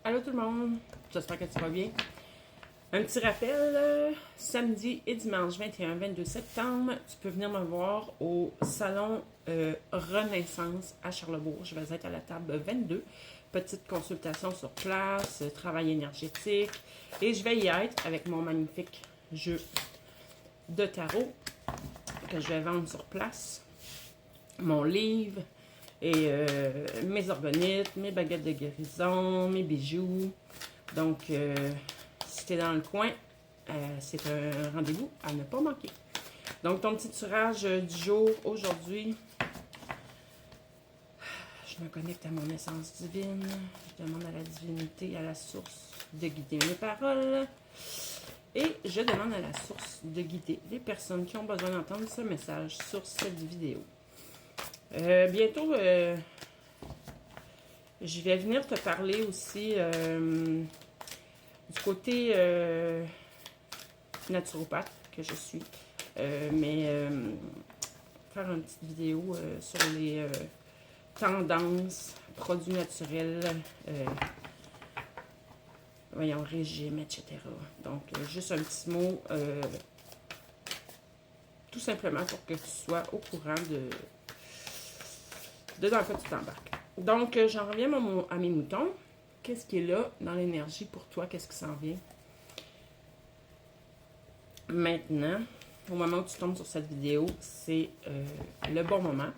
Allô tout le monde, j'espère que tu vas bien. Un petit rappel, samedi et dimanche 21-22 septembre, tu peux venir me voir au salon Renaissance à Charlebourg. Je vais être à la table 22. Petite consultation sur place, travail énergétique. Et je vais y être avec mon magnifique jeu de tarot que je vais vendre sur place. Mon livre et mes organites, mes baguettes de guérison, mes bijoux. Donc, si tu es dans le coin, c'est un rendez-vous à ne pas manquer. Donc, ton petit tirage du jour aujourd'hui. Je me connecte à mon essence divine. Je demande à la divinité, à la source, de guider mes paroles. Et je demande à la source de guider les personnes qui ont besoin d'entendre ce message sur cette vidéo. Bientôt, je vais venir te parler aussi du côté naturopathe que je suis. Faire une petite vidéo sur les tendances, produits naturels, voyons, régime, etc. Donc, juste un petit mot, tout simplement pour que tu sois au courant de dans quoi tu t'embarques. Donc, j'en reviens à mes moutons. Qu'est-ce qui est là dans l'énergie pour toi? Qu'est-ce qui s'en vient? Maintenant, au moment où tu tombes sur cette vidéo, c'est le bon moment.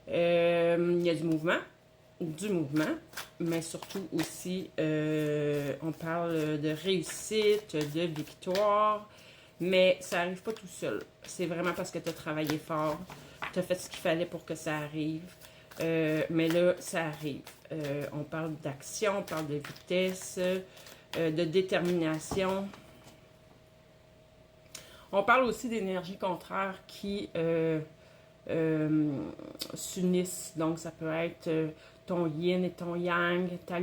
Il y a du mouvement, mais surtout aussi, on parle de réussite, de victoire, mais ça n'arrive pas tout seul. C'est vraiment parce que tu as travaillé fort, tu as fait ce qu'il fallait pour que ça arrive. Mais là, ça arrive. On parle d'action, on parle de vitesse, de détermination. On parle aussi d'énergie contraire qui s'unissent. Donc, ça peut être ton yin et ton yang, ta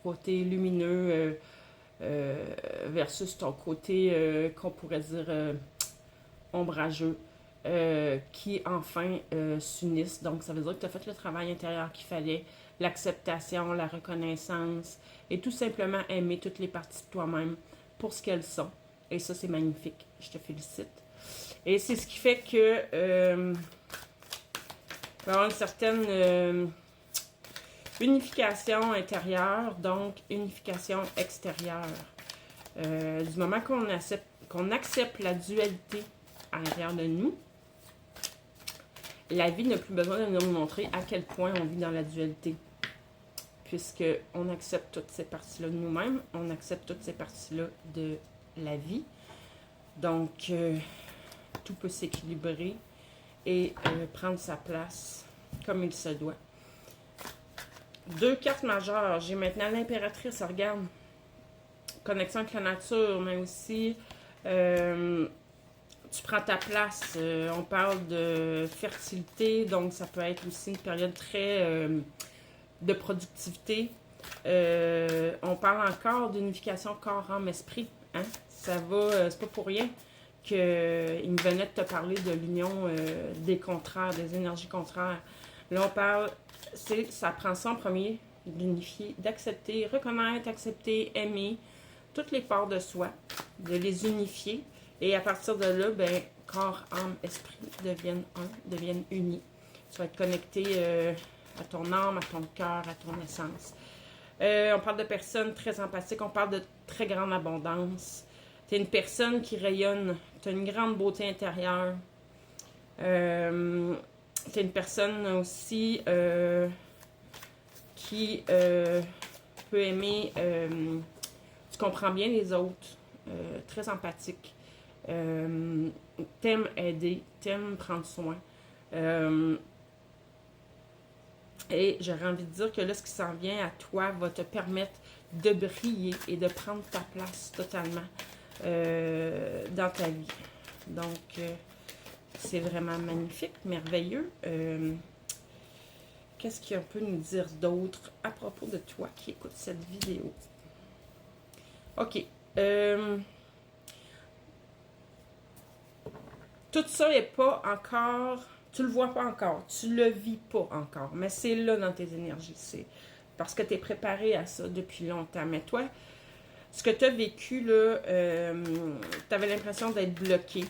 côté lumineux versus ton côté qu'on pourrait dire ombrageux. Qui enfin s'unissent. Donc, ça veut dire que tu as fait le travail intérieur qu'il fallait, l'acceptation, la reconnaissance, et tout simplement aimer toutes les parties de toi-même pour ce qu'elles sont. Et ça, c'est magnifique. Je te félicite. Et c'est ce qui fait que il va y avoir une certaine unification intérieure, donc unification extérieure. Du moment qu'on accepte la dualité à l'intérieur de nous, la vie n'a plus besoin de nous montrer à quel point on vit dans la dualité. Puisqu'on accepte toutes ces parties-là de nous-mêmes, on accepte toutes ces parties-là de la vie. Donc, tout peut s'équilibrer et prendre sa place comme il se doit. Deux cartes majeures. J'ai maintenant l'impératrice, regarde. Connexion avec la nature, mais aussi tu prends ta place. On parle de fertilité, donc ça peut être aussi une période très de productivité. On parle encore d'unification corps, âme, esprit. Hein? Ça va, c'est pas pour rien qu'il me venait de te parler de l'union des contraires, des énergies contraires. Là, on parle, ça prend ça en premier, d'unifier, d'accepter, reconnaître, accepter, aimer toutes les parts de soi, de les unifier. Et à partir de là, ben, corps, âme, esprit deviennent unis. Tu vas être connecté à ton âme, à ton cœur, à ton essence. On parle de personnes très empathiques, on parle de très grande abondance. Tu es une personne qui rayonne, tu as une grande beauté intérieure. Tu es une personne aussi qui peut aimer, tu comprends bien les autres, très empathique. T'aimes aider, t'aimes prendre soin. Et j'aurais envie de dire que là, ce qui s'en vient à toi va te permettre de briller et de prendre ta place totalement dans ta vie. Donc, c'est vraiment magnifique, merveilleux. Qu'est-ce qu'on peut nous dire d'autre à propos de toi qui écoute cette vidéo? OK. Tout ça n'est pas encore, tu le vois pas encore, tu le vis pas encore, mais c'est là dans tes énergies. parce que tu es préparé à ça depuis longtemps. Mais toi, ce que tu as vécu, là, tu avais l'impression d'être bloqué,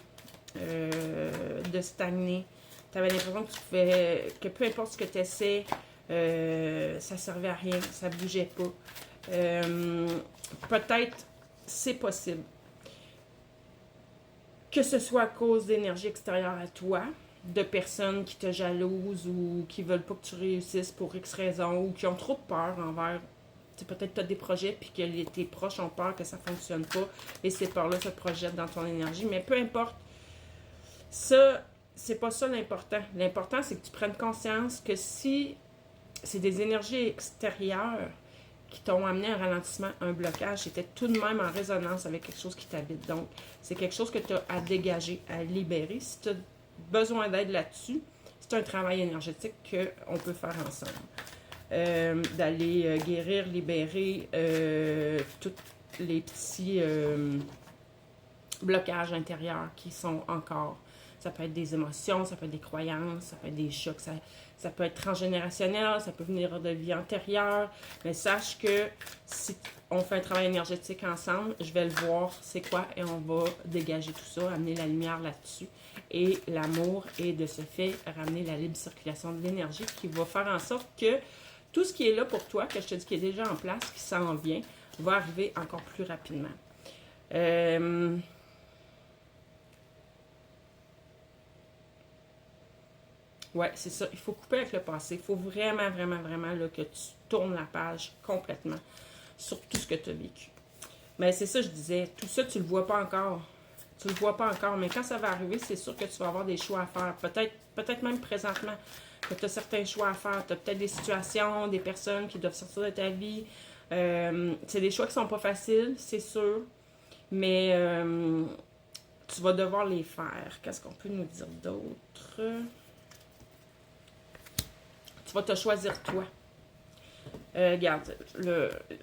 de stagner. Tu avais l'impression que tu pouvais, que peu importe ce que tu essaies, ça servait à rien, ça bougeait pas. Peut-être c'est possible que ce soit à cause d'énergie extérieure à toi, de personnes qui te jalousent ou qui veulent pas que tu réussisses pour X raisons ou qui ont trop de peur envers. Peut-être tu as des projets puis que tes proches ont peur que ça fonctionne pas et ces peurs-là se projettent dans ton énergie. Mais peu importe, ça, c'est pas ça l'important. L'important, c'est que tu prennes conscience que si c'est des énergies extérieures qui t'ont amené un ralentissement, un blocage, c'était tout de même en résonance avec quelque chose qui t'habite. Donc, c'est quelque chose que tu as à dégager, à libérer. Si tu as besoin d'aide là-dessus, c'est un travail énergétique qu'on peut faire ensemble. D'aller guérir, libérer tous les petits blocages intérieurs qui sont encore. Ça peut être des émotions, ça peut être des croyances, ça peut être des chocs, ça peut être transgénérationnel, ça peut venir de vie antérieure. Mais sache que si on fait un travail énergétique ensemble, je vais le voir c'est quoi et on va dégager tout ça, amener la lumière là-dessus. Et l'amour et de ce fait ramener la libre circulation de l'énergie qui va faire en sorte que tout ce qui est là pour toi, que je te dis qui est déjà en place, qui s'en vient, va arriver encore plus rapidement. Ouais, c'est ça. Il faut couper avec le passé. Il faut vraiment, vraiment, vraiment là, que tu tournes la page complètement sur tout ce que tu as vécu. Mais c'est ça, je disais. Tout ça, tu le vois pas encore. Tu le vois pas encore. Mais quand ça va arriver, c'est sûr que tu vas avoir des choix à faire. Peut-être même présentement que tu as certains choix à faire. Tu as peut-être des situations, des personnes qui doivent sortir de ta vie. C'est des choix qui sont pas faciles, c'est sûr. Mais tu vas devoir les faire. Qu'est-ce qu'on peut nous dire d'autre? Tu vas te choisir toi. Regarde,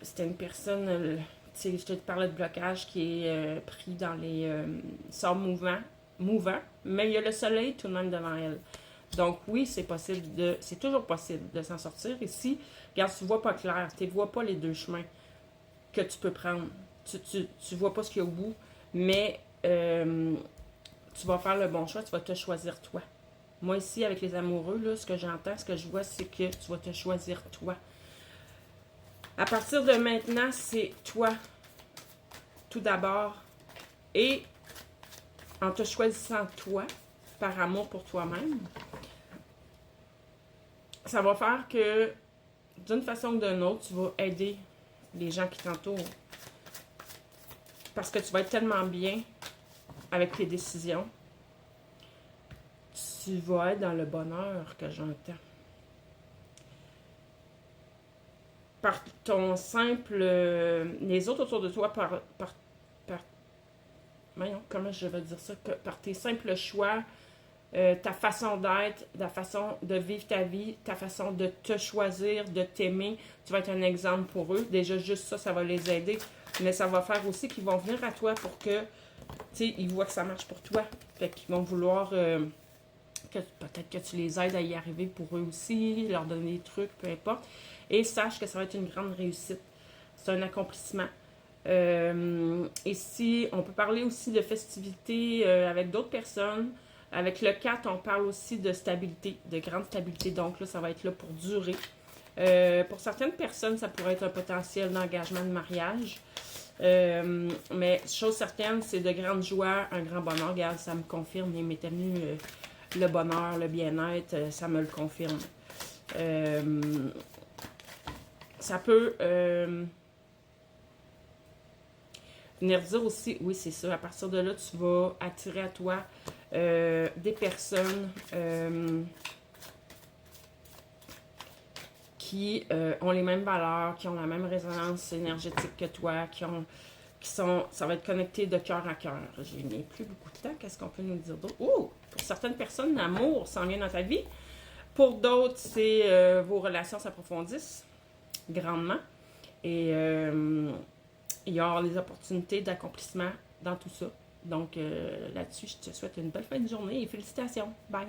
c'était une personne, je te parlais de blocage qui est pris dans les sorts mouvants, mais il y a le soleil tout de même devant elle. Donc oui, c'est toujours possible de s'en sortir. Ici, regarde, tu vois pas clair, tu ne vois pas les deux chemins que tu peux prendre. Tu vois pas ce qu'il y a au bout, mais tu vas faire le bon choix, tu vas te choisir toi. Moi, ici, avec les amoureux, là, ce que j'entends, ce que je vois, c'est que tu vas te choisir toi. À partir de maintenant, c'est toi, tout d'abord. Et en te choisissant toi, par amour pour toi-même, ça va faire que, d'une façon ou d'une autre, tu vas aider les gens qui t'entourent. Parce que tu vas être tellement bien avec tes décisions. Tu vas être dans le bonheur que j'entends. Par ton simple... les autres autour de toi, voyons, comment je vais dire ça? Par tes simples choix, ta façon d'être, ta façon de vivre ta vie, ta façon de te choisir, de t'aimer, tu vas être un exemple pour eux. Déjà, juste ça, ça va les aider. Mais ça va faire aussi qu'ils vont venir à toi pour que, tu sais, ils voient que ça marche pour toi. Fait qu'ils vont vouloir... peut-être que tu les aides à y arriver pour eux aussi, leur donner des trucs, peu importe. Et sache que ça va être une grande réussite. C'est un accomplissement. Et si on peut parler aussi de festivités avec d'autres personnes, avec le 4, on parle aussi de stabilité, de grande stabilité. Donc là, ça va être là pour durer. Pour certaines personnes, ça pourrait être un potentiel d'engagement de mariage. Mais chose certaine, c'est de grande joie, un grand bonheur. Regarde, ça me confirme, il m'est venu le bonheur, le bien-être, ça me le confirme. Ça peut venir dire aussi, oui c'est ça, à partir de là, tu vas attirer à toi des personnes qui ont les mêmes valeurs, qui ont la même résonance énergétique que toi, ça va être connecté de cœur à cœur. Je n'ai plus beaucoup de temps. Qu'est-ce qu'on peut nous dire d'autre? Oh! Pour certaines personnes, l'amour s'en vient dans ta vie. Pour d'autres, c'est vos relations s'approfondissent grandement. Et il y aura des opportunités d'accomplissement dans tout ça. Donc là-dessus, je te souhaite une belle fin de journée et félicitations. Bye!